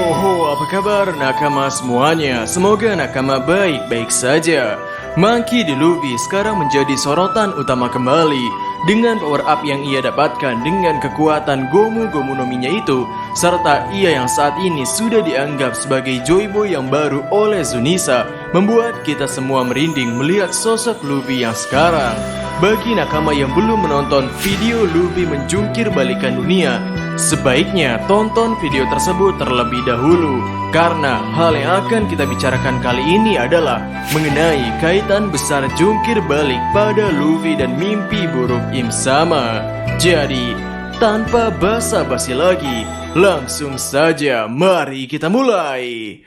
Apa kabar nakama semuanya? Semoga nakama baik-baik saja. Monkey D. Luffy sekarang menjadi sorotan utama kembali. Dengan power up yang ia dapatkan dengan kekuatan Gomu Gomu no Mi-nya itu, serta ia yang saat ini sudah dianggap sebagai Joy Boy yang baru oleh Zunisa, membuat kita semua merinding melihat sosok Luffy yang sekarang. Bagi nakama yang belum menonton video Luffy menjungkir balikan dunia, sebaiknya tonton video tersebut terlebih dahulu, karena hal yang akan kita bicarakan kali ini adalah mengenai kaitan besar jungkir balik pada Luffy dan mimpi buruk Im Sama. Jadi, tanpa basa-basi lagi, langsung saja mari kita mulai.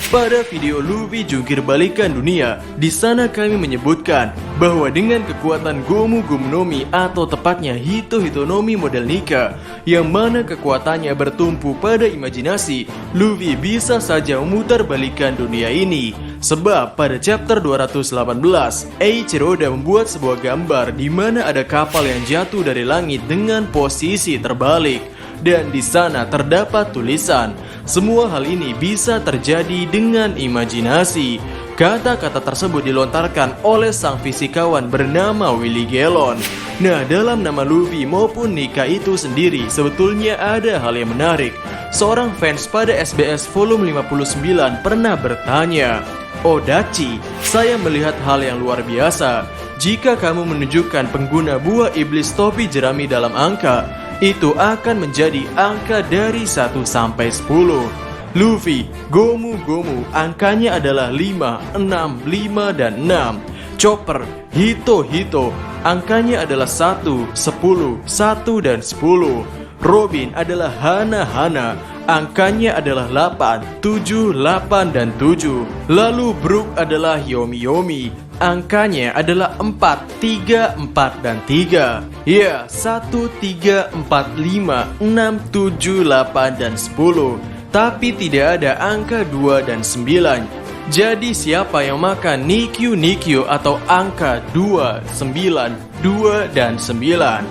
Pada video Luffy jungkir balikan dunia, di sana kami menyebutkan bahwa dengan kekuatan Gomu Gomu no Mi atau tepatnya Hito Hito no Mi model Nika, yang mana kekuatannya bertumpu pada imajinasi, Luffy bisa saja memutar balikan dunia ini. Sebab pada chapter 218, Eiichiro membuat sebuah gambar di mana ada kapal yang jatuh dari langit dengan posisi terbalik. Dan di sana terdapat tulisan, semua hal ini bisa terjadi dengan imajinasi. Kata-kata tersebut dilontarkan oleh sang fisikawan bernama Willy Gellon. Nah, dalam nama Luffy maupun Nika itu sendiri sebetulnya ada hal yang menarik. Seorang fans pada SBS volume 59 pernah bertanya, "Odachi, saya melihat hal yang luar biasa. Jika kamu menunjukkan pengguna buah iblis topi jerami dalam angka, itu akan menjadi angka dari 1 sampai 10. Luffy, Gomu Gomu, angkanya adalah 5, 6, 5, dan 6. Chopper, Hito Hito, angkanya adalah 1, 10, 1, dan 10. Robin adalah Hana Hana, angkanya adalah 8, 7, 8, dan 7. Lalu Brook adalah Yomi Yomi, angkanya adalah 4, 3, 4, dan 3. Ya, 1, 3, 4, 5, 6, 7, 8, dan 10. Tapi tidak ada angka 2 dan 9. Jadi siapa yang makan Nikyu Nikyu atau angka 2, 9, 2, dan 9?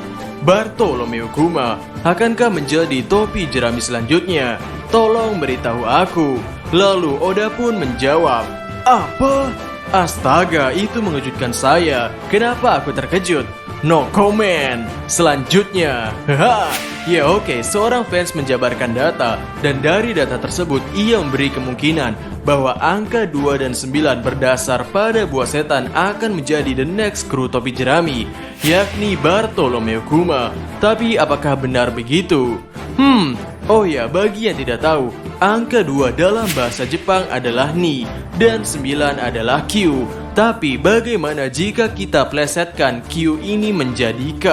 Bartolomeo Kuma, akankah menjadi topi jerami selanjutnya? Tolong beritahu aku. Lalu Oda pun menjawab, "Apa? Astaga, itu mengejutkan saya. Kenapa aku terkejut? No comment." Selanjutnya, ya oke, seorang fans menjabarkan data, dan dari data tersebut ia memberi kemungkinan bahwa angka 2 dan 9 berdasar pada buah setan akan menjadi the next kru topi jerami, yakni Bartolomeo Kuma. Tapi apakah benar begitu? Oh ya, bagi yang tidak tahu, angka 2 dalam bahasa Jepang adalah Ni, dan 9 adalah Q. Tapi bagaimana jika kita plesetkan Q ini menjadi K,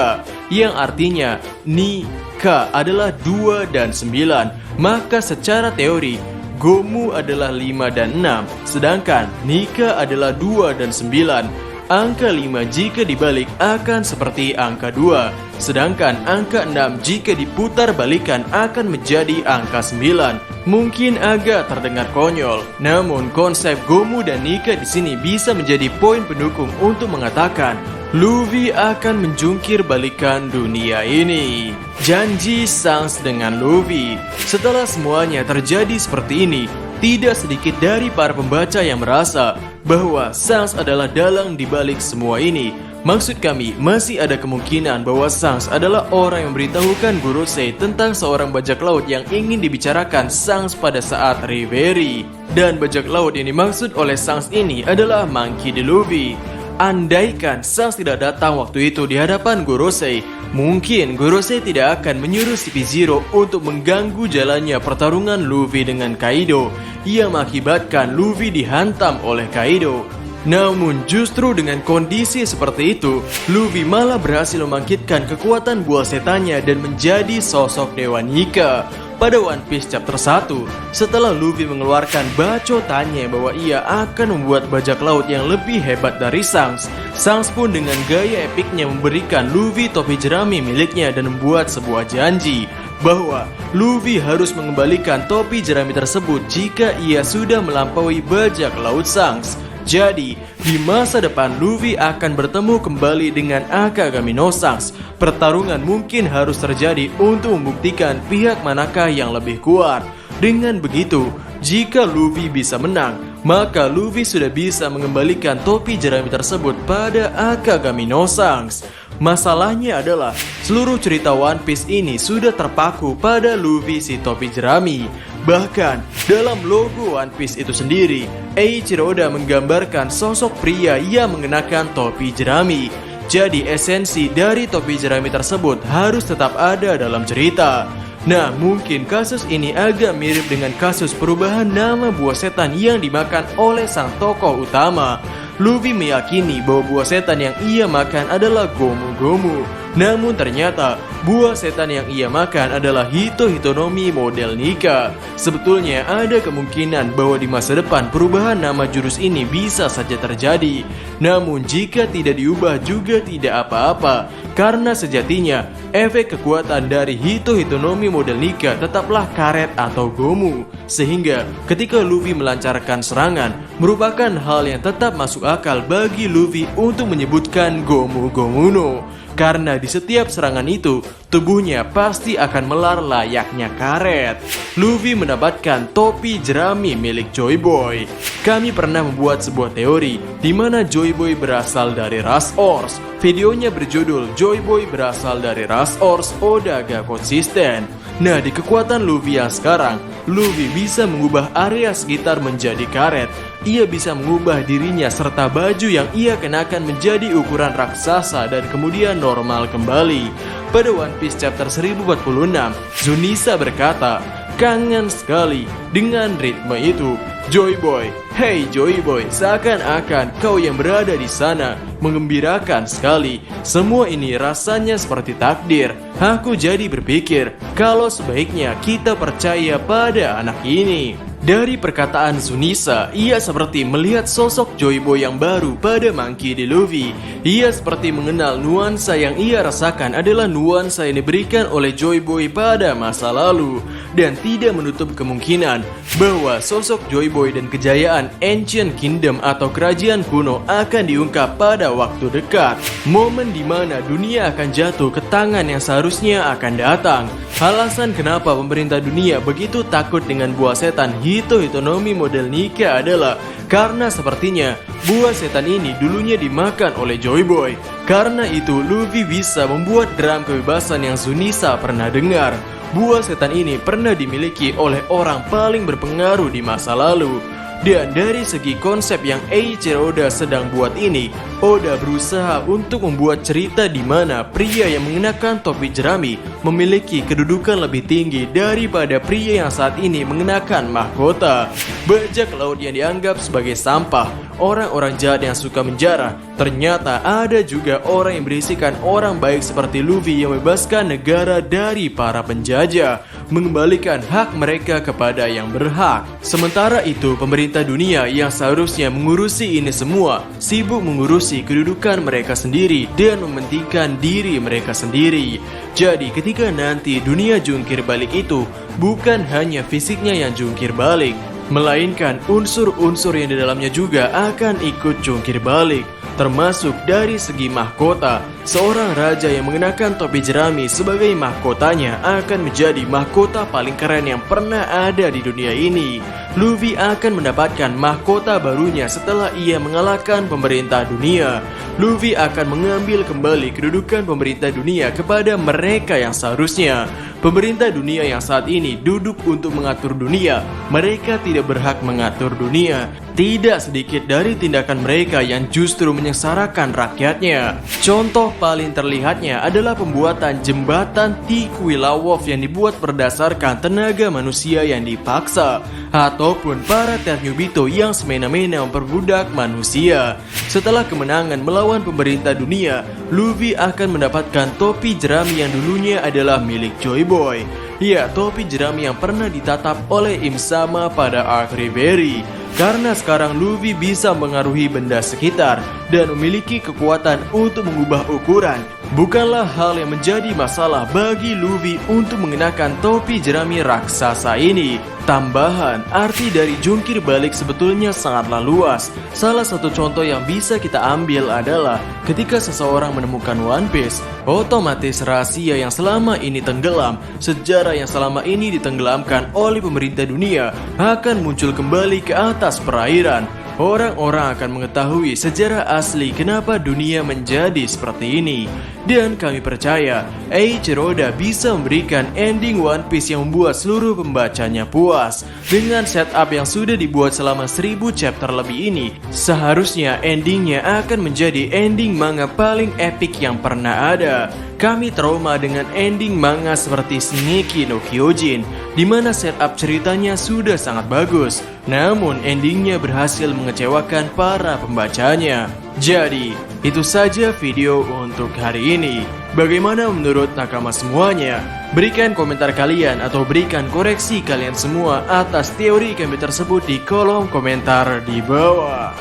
yang artinya Ni, K adalah 2 dan 9. Maka secara teori, Gomu adalah 5 dan 6, sedangkan Nika adalah 2 dan 9. Angka 5 jika dibalik akan seperti angka 2, sedangkan angka 6 jika diputar balikan akan menjadi angka 9. Mungkin agak terdengar konyol, namun konsep Gomu dan Nika di sini bisa menjadi poin pendukung untuk mengatakan Luffy akan menjungkir balikan dunia ini. Janji Shanks dengan Luffy. Setelah semuanya terjadi seperti ini, tidak sedikit dari para pembaca yang merasa bahwa Shanks adalah dalang di balik semua ini. Maksud kami, masih ada kemungkinan bahwa Shanks adalah orang yang memberitahukan Gorosei tentang seorang bajak laut yang ingin dibicarakan Shanks pada saat Reverie. Dan bajak laut yang dimaksud oleh Shanks ini adalah Monkey D. Luffy. Andaikan Shanks tidak datang waktu itu di hadapan Gorosei, mungkin Gorosei tidak akan menyuruh CP0 untuk mengganggu jalannya pertarungan Luffy dengan Kaido, yang mengakibatkan Luffy dihantam oleh Kaido. Namun justru dengan kondisi seperti itu, Luffy malah berhasil membangkitkan kekuatan buah setannya dan menjadi sosok Dewa Nika. Pada One Piece chapter 1, setelah Luffy mengeluarkan bacotannya bahwa ia akan membuat bajak laut yang lebih hebat dari Shanks, Shanks pun dengan gaya epiknya memberikan Luffy topi jerami miliknya dan membuat sebuah janji bahwa Luffy harus mengembalikan topi jerami tersebut jika ia sudah melampaui bajak laut Shanks. Jadi, di masa depan Luffy akan bertemu kembali dengan Akagami no Sans. Pertarungan mungkin harus terjadi untuk membuktikan pihak manakah yang lebih kuat. Dengan begitu, jika Luffy bisa menang, maka Luffy sudah bisa mengembalikan topi jerami tersebut pada Akagami no Sans. Masalahnya adalah seluruh cerita One Piece ini sudah terpaku pada Luffy si topi jerami. Bahkan dalam logo One Piece itu sendiri, Eiichiro Oda menggambarkan sosok pria yang mengenakan topi jerami. Jadi esensi dari topi jerami tersebut harus tetap ada dalam cerita. Nah, mungkin kasus ini agak mirip dengan kasus perubahan nama buah setan yang dimakan oleh sang tokoh utama. Luffy meyakini bahwa buah setan yang ia makan adalah Gomu Gomu. Namun ternyata buah setan yang ia makan adalah Hito Hitonomi model Nika. Sebetulnya ada kemungkinan bahwa di masa depan perubahan nama jurus ini bisa saja terjadi. Namun jika tidak diubah juga tidak apa-apa, karena sejatinya efek kekuatan dari Hito Hitonomi model Nika tetaplah karet atau gomu. Sehingga ketika Luffy melancarkan serangan, merupakan hal yang tetap masuk akal bagi Luffy untuk menyebutkan Gomu Gomu no. Karena di setiap serangan itu, tubuhnya pasti akan melar layaknya karet. Luffy mendapatkan topi jerami milik Joy Boy. Kami pernah membuat sebuah teori di mana Joy Boy berasal dari ras Ors. Videonya berjudul Joy Boy berasal dari ras Ors, Oda gak konsisten. Nah, di kekuatan Luffy yang sekarang, Luffy bisa mengubah area sekitar menjadi karet. Ia bisa mengubah dirinya serta baju yang ia kenakan menjadi ukuran raksasa dan kemudian normal kembali. Pada One Piece chapter 1046, Zunisa berkata, "Kangen sekali dengan ritme itu. Joy Boy, hey Joy Boy, seakan-akan kau yang berada di sana, mengembirakan sekali. Semua ini rasanya seperti takdir. Aku jadi berpikir, kalau sebaiknya kita percaya pada anak ini." Dari perkataan Zunisa, ia seperti melihat sosok Joy Boy yang baru pada Monkey D. Luffy. Ia seperti mengenal nuansa yang ia rasakan adalah nuansa yang diberikan oleh Joy Boy pada masa lalu. Dan tidak menutup kemungkinan bahwa sosok Joy Boy dan kejayaan Ancient Kingdom atau kerajaan kuno akan diungkap pada waktu dekat. Momen di mana dunia akan jatuh ke tangan yang seharusnya akan datang. Alasan kenapa pemerintah dunia begitu takut dengan buah setan Hito Hitonomi model Nika adalah karena sepertinya buah setan ini dulunya dimakan oleh Joy Boy. Karena itu Luffy bisa membuat drum kebebasan yang Zunisa pernah dengar. Buah setan ini pernah dimiliki oleh orang paling berpengaruh di masa lalu. Dan dari segi konsep yang Eiichiro Oda sedang buat ini, Oda berusaha untuk membuat cerita di mana pria yang mengenakan topi jerami memiliki kedudukan lebih tinggi daripada pria yang saat ini mengenakan mahkota. Bajak laut yang dianggap sebagai sampah, orang-orang jahat yang suka menjara, ternyata ada juga orang yang berisikan orang baik seperti Luffy yang membebaskan negara dari para penjajah, mengembalikan hak mereka kepada yang berhak. Sementara itu, pemerintah dunia yang seharusnya mengurusi ini semua sibuk mengurusi kedudukan mereka sendiri dan mementingkan diri mereka sendiri. Jadi ketika nanti dunia jungkir balik itu bukan hanya fisiknya yang jungkir balik, melainkan unsur-unsur yang di dalamnya juga akan ikut jungkir balik. Termasuk dari segi mahkota, seorang raja yang mengenakan topi jerami sebagai mahkotanya akan menjadi mahkota paling keren yang pernah ada di dunia ini. Luffy akan mendapatkan mahkota barunya setelah ia mengalahkan pemerintah dunia. Luffy akan mengambil kembali kedudukan pemerintah dunia kepada mereka yang seharusnya. Pemerintah dunia yang saat ini duduk untuk mengatur dunia, mereka tidak berhak mengatur dunia. Tidak sedikit dari tindakan mereka yang justru menyengsarakan rakyatnya. Contoh paling terlihatnya adalah pembuatan jembatan Tikuilawof yang dibuat berdasarkan tenaga manusia yang dipaksa, ataupun para Ternyubito yang semena-mena memperbudak manusia. Setelah kemenangan melawan pemerintah dunia, Luffy akan mendapatkan topi jerami yang dulunya adalah milik Joy Boy. Ya, topi jerami yang pernah ditatap oleh Im Sama pada Arc Reverie. Karena sekarang Luffy bisa mengaruhi benda sekitar dan memiliki kekuatan untuk mengubah ukuran Bukanlah hal yang menjadi masalah bagi Luffy untuk mengenakan topi jerami raksasa ini. Tambahan, arti dari jungkir balik sebetulnya sangatlah luas. Salah satu contoh yang bisa kita ambil adalah ketika seseorang menemukan One Piece, otomatis rahasia yang selama ini tenggelam, sejarah yang selama ini ditenggelamkan oleh pemerintah dunia akan muncul kembali ke atas perairan. Orang-orang akan mengetahui sejarah asli kenapa dunia menjadi seperti ini. Dan kami percaya, Eiichiro Oda bisa memberikan ending One Piece yang membuat seluruh pembacanya puas. Dengan setup yang sudah dibuat selama 1000 chapter lebih ini, seharusnya endingnya akan menjadi ending manga paling epic yang pernah ada. Kami trauma dengan ending manga seperti Shingeki no Kyojin, di mana setup ceritanya sudah sangat bagus, namun endingnya berhasil mengecewakan para pembacanya. Jadi, itu saja video untuk hari ini. Bagaimana menurut nakama semuanya? Berikan komentar kalian atau berikan koreksi kalian semua atas teori kami tersebut di kolom komentar di bawah.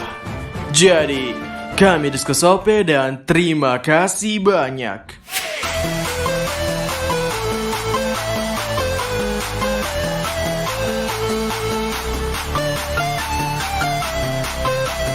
Jadi, kami Diskusope dan terima kasih banyak.